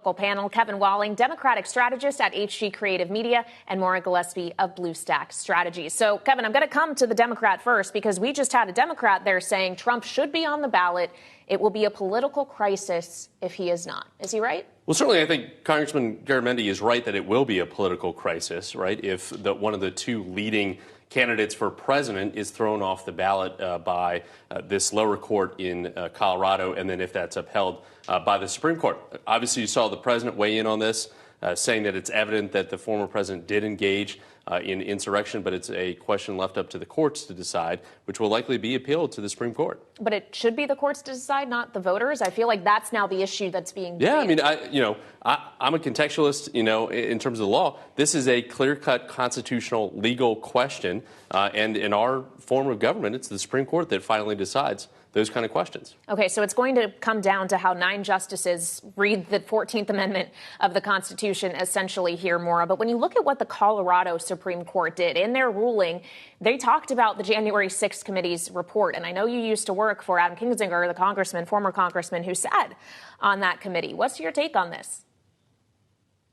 Panel, Kevin Walling, Democratic strategist at HG Creative Media, and Maura Gillespie of Blue Stack Strategies. So, Kevin, I'm going to come to the Democrat first because we just had a Democrat there saying Trump should be on the ballot. It will be a political crisis if he is not. Is he right? Well, certainly, I think Congressman Garamendi is right that it will be a political crisis, right, if one of the two leading candidates for president is thrown off the ballot by this lower court in Colorado, and then if that's upheld by the Supreme Court. Obviously, you saw the president weigh in on this, saying that it's evident that the former president did engage in insurrection, but it's a question left up to the courts to decide, which will likely be appealed to the Supreme Court. But it should be the courts to decide, not the voters. I feel like that's now the issue that's being debated. Yeah, I mean, I'm a contextualist, in terms of the law. This is a clear-cut constitutional legal question, and in our form of government, it's the Supreme Court that finally decides those kind of questions. Okay, so it's going to come down to how 9 justices read the 14th Amendment of the Constitution essentially here, Maura. But when you look at what the Colorado Supreme Court did in their ruling, they talked about the January 6th committee's report. And I know you used to work for Adam Kinzinger, the former congressman who sat on that committee. What's your take on this?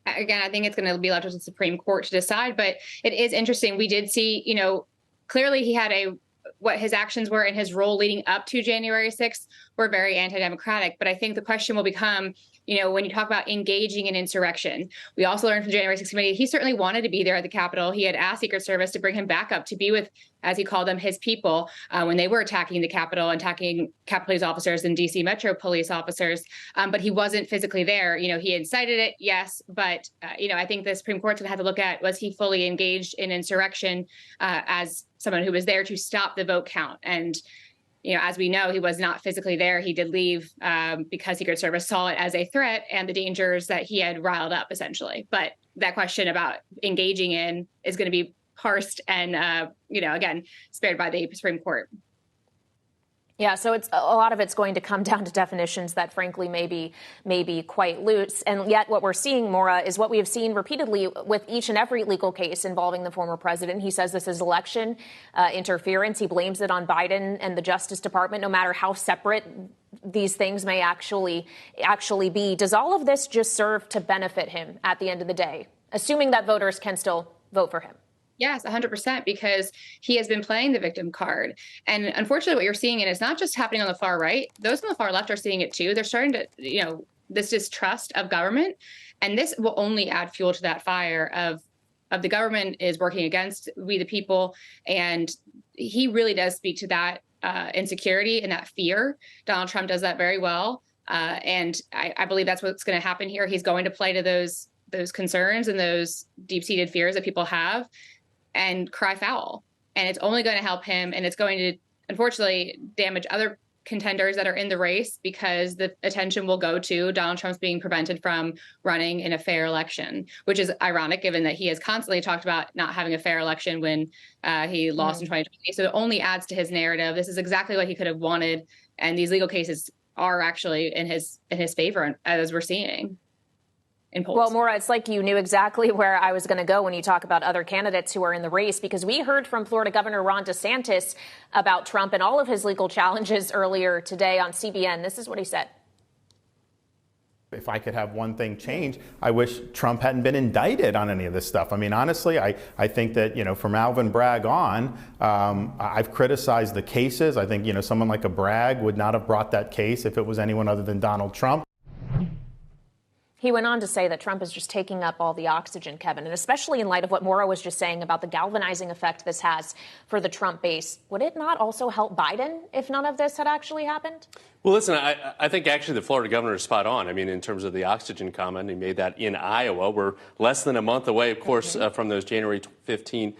Again, I think it's going to be left to the Supreme Court to decide. But it is interesting. We did see, clearly he had what his actions were in his role leading up to January 6th were very anti-democratic. But I think the question will become, when you talk about engaging in insurrection, we also learned from the January 6th committee, he certainly wanted to be there at the Capitol. He had asked Secret Service to bring him back up to be with, as he called them, his people when they were attacking the Capitol and attacking Capitol Police officers and D.C. Metro Police officers. But he wasn't physically there. He incited it, yes. But, I think the Supreme Court's going to have to look at, was he fully engaged in insurrection as someone who was there to stop the vote count? And as we know, he was not physically there. He did leave because Secret Service saw it as a threat and the dangers that he had riled up, essentially. But that question about engaging in is going to be parsed and, again, spared by the Supreme Court. Yeah, so it's a lot of it's going to come down to definitions that, frankly, may be quite loose. And yet what we're seeing, Maura, is what we have seen repeatedly with each and every legal case involving the former president. He says this is election interference. He blames it on Biden and the Justice Department, no matter how separate these things may actually be. Does all of this just serve to benefit him at the end of the day, assuming that voters can still vote for him? Yes, 100%, because he has been playing the victim card. And unfortunately, what you're seeing, and it's not just happening on the far right, those on the far left are seeing it too. They're starting to, this distrust of government. And this will only add fuel to that fire of the government is working against we the people. And he really does speak to that insecurity and that fear. Donald Trump does that very well. And I believe that's what's going to happen here. He's going to play to those concerns and those deep-seated fears that people have and cry foul. And it's only going to help him. And it's going to, unfortunately, damage other contenders that are in the race because the attention will go to Donald Trump's being prevented from running in a fair election, which is ironic given that he has constantly talked about not having a fair election when he lost in 2020. So it only adds to his narrative. This is exactly what he could have wanted. And these legal cases are actually in his favor, as we're seeing. Well, Maura, it's like you knew exactly where I was going to go when you talk about other candidates who are in the race, because we heard from Florida Governor Ron DeSantis about Trump and all of his legal challenges earlier today on CBN. This is what he said. If I could have one thing change, I wish Trump hadn't been indicted on any of this stuff. I mean, honestly, I think that, from Alvin Bragg on, I've criticized the cases. I think, someone like a Bragg would not have brought that case if it was anyone other than Donald Trump. He went on to say that Trump is just taking up all the oxygen, Kevin, and especially in light of what Maura was just saying about the galvanizing effect this has for the Trump base. Would it not also help Biden if none of this had actually happened? Well, listen, I think actually the Florida governor is spot on. I mean, in terms of the oxygen comment, he made that in Iowa. We're less than a month away, of course, from those January 15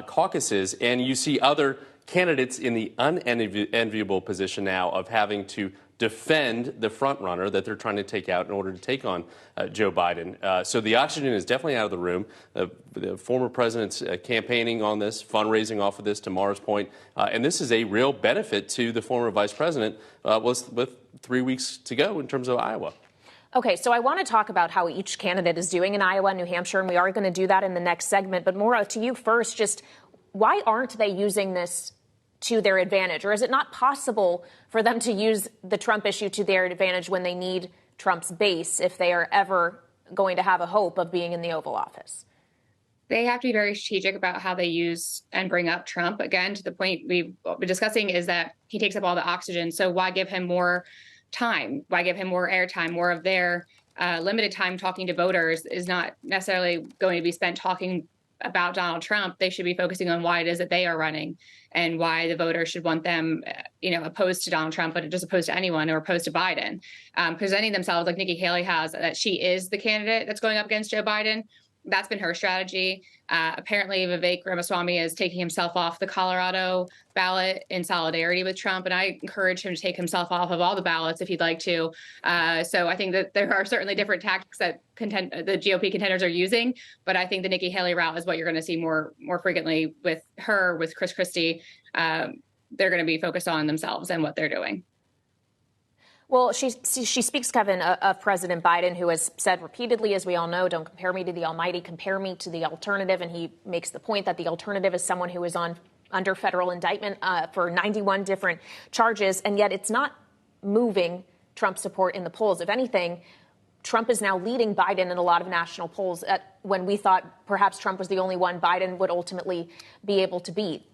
caucuses. And you see other candidates in the unenviable position now of having to defend the front runner that they're trying to take out in order to take on Joe Biden. So the oxygen is definitely out of the room. The former president's campaigning on this, fundraising off of this, to Mara's point. And this is a real benefit to the former vice president with 3 weeks to go in terms of Iowa. Okay, so I want to talk about how each candidate is doing in Iowa and New Hampshire, and we are going to do that in the next segment. But Maura, to you first, just why aren't they using this to their advantage? Or is it not possible for them to use the Trump issue to their advantage when they need Trump's base if they are ever going to have a hope of being in the Oval Office? They have to be very strategic about how they use and bring up Trump. Again, to the point we've been discussing is that he takes up all the oxygen. So why give him more time? Why give him more airtime? More of their limited time talking to voters is not necessarily going to be spent talking about Donald Trump. They should be focusing on why it is that they are running and why the voters should want them, opposed to Donald Trump, but just opposed to anyone or opposed to Biden. Presenting themselves like Nikki Haley has, that she is the candidate that's going up against Joe Biden. That's been her strategy. Apparently, Vivek Ramaswamy is taking himself off the Colorado ballot in solidarity with Trump, and I encourage him to take himself off of all the ballots if he'd like to. So I think that there are certainly different tactics that the GOP contenders are using, but I think the Nikki Haley route is what you're going to see more frequently with her, with Chris Christie. They're going to be focused on themselves and what they're doing. Well, she speaks, Kevin, of President Biden, who has said repeatedly, as we all know, don't compare me to the almighty, compare me to the alternative. And he makes the point that the alternative is someone who is under federal indictment for 91 different charges. And yet it's not moving Trump's support in the polls. If anything, Trump is now leading Biden in a lot of national polls when we thought perhaps Trump was the only one Biden would ultimately be able to beat.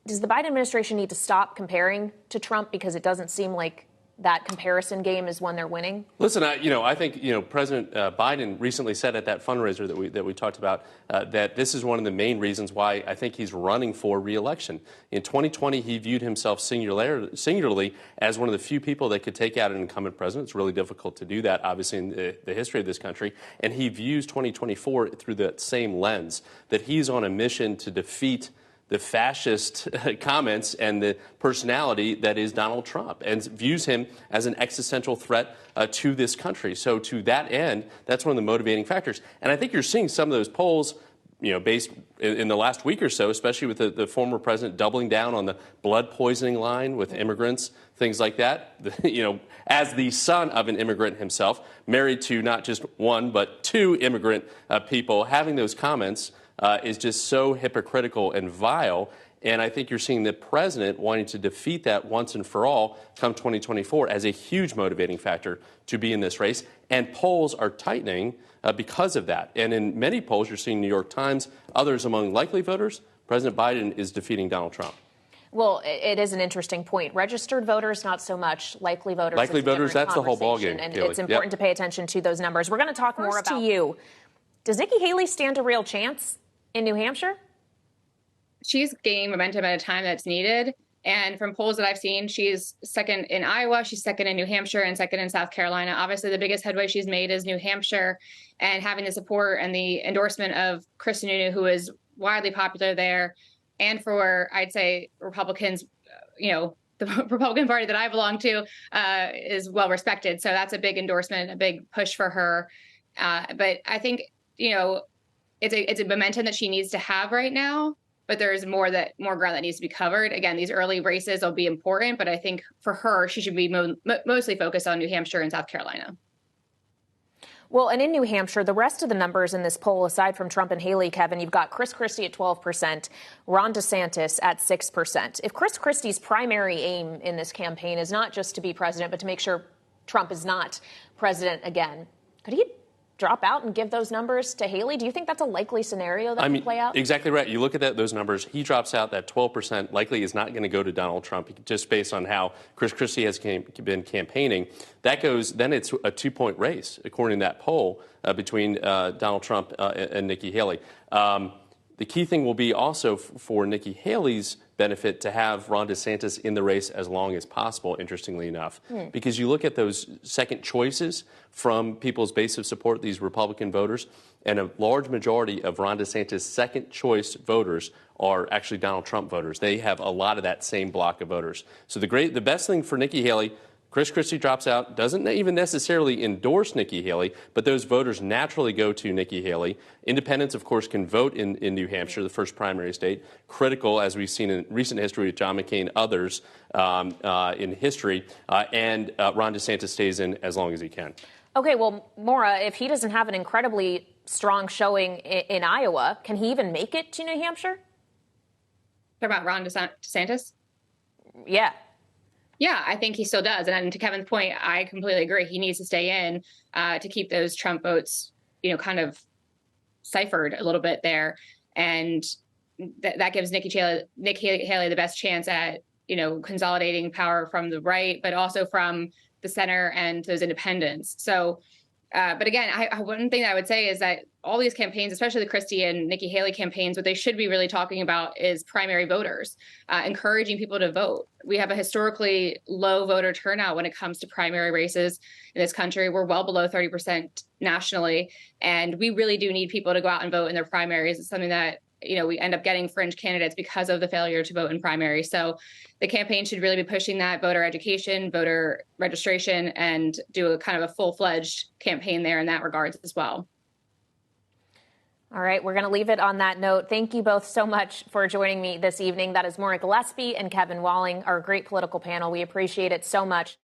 Does the Biden administration need to stop comparing to Trump because it doesn't seem like that comparison game is one they're winning? Listen, I think President Biden recently said at that fundraiser that we talked about that this is one of the main reasons why I think he's running for re-election. In 2020, he viewed himself singularly as one of the few people that could take out an incumbent president. It's really difficult to do that, obviously, in the history of this country. And he views 2024 through that same lens, that he's on a mission to defeat the fascist comments and the personality that is Donald Trump, and views him as an existential threat to this country. So to that end, that's one of the motivating factors. And I think you're seeing some of those polls, based in the last week or so, especially with the former president doubling down on the blood poisoning line with immigrants, things like that. As the son of an immigrant himself, married to not just one, but two immigrant people, having those comments is just so hypocritical and vile. And I think you're seeing the president wanting to defeat that once and for all come 2024 as a huge motivating factor to be in this race. And polls are tightening because of that. And in many polls, you're seeing New York Times, others among likely voters, President Biden is defeating Donald Trump. Well, it is an interesting point. Registered voters, not so much. Likely voters. Likely voters, that's the whole ballgame. And it's important to pay attention to those numbers. We're going to talk more about you. Does Nikki Haley stand a real chance in New Hampshire? She's gaining momentum at a time that's needed. And from polls that I've seen, she's second in Iowa, she's second in New Hampshire, and second in South Carolina. Obviously, the biggest headway she's made is New Hampshire, and having the support and the endorsement of Chris Sununu, who is widely popular there, and for, I'd say, Republicans, the Republican Party that I belong to is well respected. So that's a big endorsement, a big push for her. But I think, it's a momentum that she needs to have right now, but there's more ground that needs to be covered. Again, these early races will be important, but I think for her, she should be mostly focused on New Hampshire and South Carolina. Well, and in New Hampshire, the rest of the numbers in this poll, aside from Trump and Haley, Kevin, you've got Chris Christie at 12%, Ron DeSantis at 6%. If Chris Christie's primary aim in this campaign is not just to be president, but to make sure Trump is not president again, could he drop out and give those numbers to Haley? Do you think that's a likely scenario that could play out? Exactly right. You look at those numbers. He drops out. That 12% likely is not going to go to Donald Trump, just based on how Chris Christie has been campaigning. That goes. Then it's a 2-point race, according to that poll, between Donald Trump and Nikki Haley. The key thing will be also for Nikki Haley's benefit to have Ron DeSantis in the race as long as possible, interestingly enough. Because you look at those second choices from people's base of support, these Republican voters, and a large majority of Ron DeSantis' second choice voters are actually Donald Trump voters. They have a lot of that same block of voters. So the best thing for Nikki Haley, Chris Christie drops out, doesn't even necessarily endorse Nikki Haley, but those voters naturally go to Nikki Haley. Independents, of course, can vote in New Hampshire, the first primary state. Critical, as we've seen in recent history with John McCain, others in history. And Ron DeSantis stays in as long as he can. Okay, well, Maura, if he doesn't have an incredibly strong showing in Iowa, can he even make it to New Hampshire? Talk about Ron DeSantis? Yeah. Yeah, I think he still does. And to Kevin's point, I completely agree. He needs to stay in to keep those Trump votes, kind of ciphered a little bit there. And that gives Nikki Haley the best chance at, consolidating power from the right, but also from the center and those independents. So, but again, one thing that I would say is that all these campaigns, especially the Christie and Nikki Haley campaigns, what they should be really talking about is primary voters, encouraging people to vote. We have a historically low voter turnout when it comes to primary races in this country. We're well below 30% nationally, and we really do need people to go out and vote in their primaries. It's something that we end up getting fringe candidates because of the failure to vote in primaries. So the campaign should really be pushing that voter education, voter registration, and do a kind of a full-fledged campaign there in that regards as well. All right, we're going to leave it on that note. Thank you both so much for joining me this evening. That is Maura Gillespie and Kevin Walling, our great political panel. We appreciate it so much.